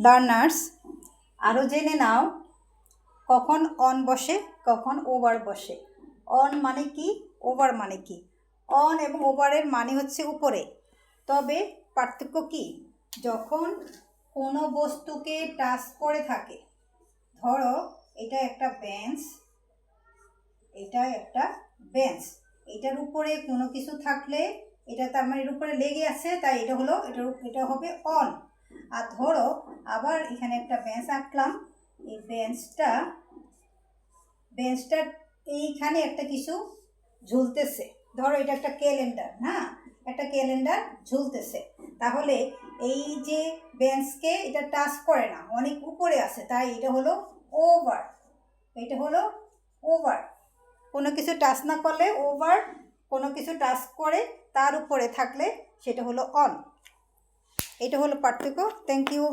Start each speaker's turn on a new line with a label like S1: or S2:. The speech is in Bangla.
S1: লার্নার্স, আরও জেনে নাও কখন অন বসে কখন ওভার বসে। অন মানে কি, ওভার মানে কি? অন এবং ওভারের মানে হচ্ছে উপরে, তবে পার্থক্য কি? যখন কোনো বস্তুকে টাচ করে থাকে, ধরো এটা একটা বেঞ্চ, এটার উপরে কোনো কিছু থাকলে এটা তার মানে এর উপরে লেগে আছে, তাই এটা হলো এটা হবে অন। আর ধরো আবার এখানে একটা বেঞ্চ আঁকলাম, এই বেঞ্চটার এইখানে একটা কিছু ঝুলতেছে, ধরো এটা একটা ক্যালেন্ডার, হ্যাঁ, একটা ক্যালেন্ডার ঝুলতেছে, তাহলে এই যে বেঞ্চকে এটা টাচ করে না, অনেক উপরে আছে, তাই এটা হলো ওভার। কোনো কিছু টাচ না করলে ওভার, কোনো কিছু টাচ করে তার উপরে থাকলে সেটা হলো অন। এটা হলো পার্থক্য। Thank you.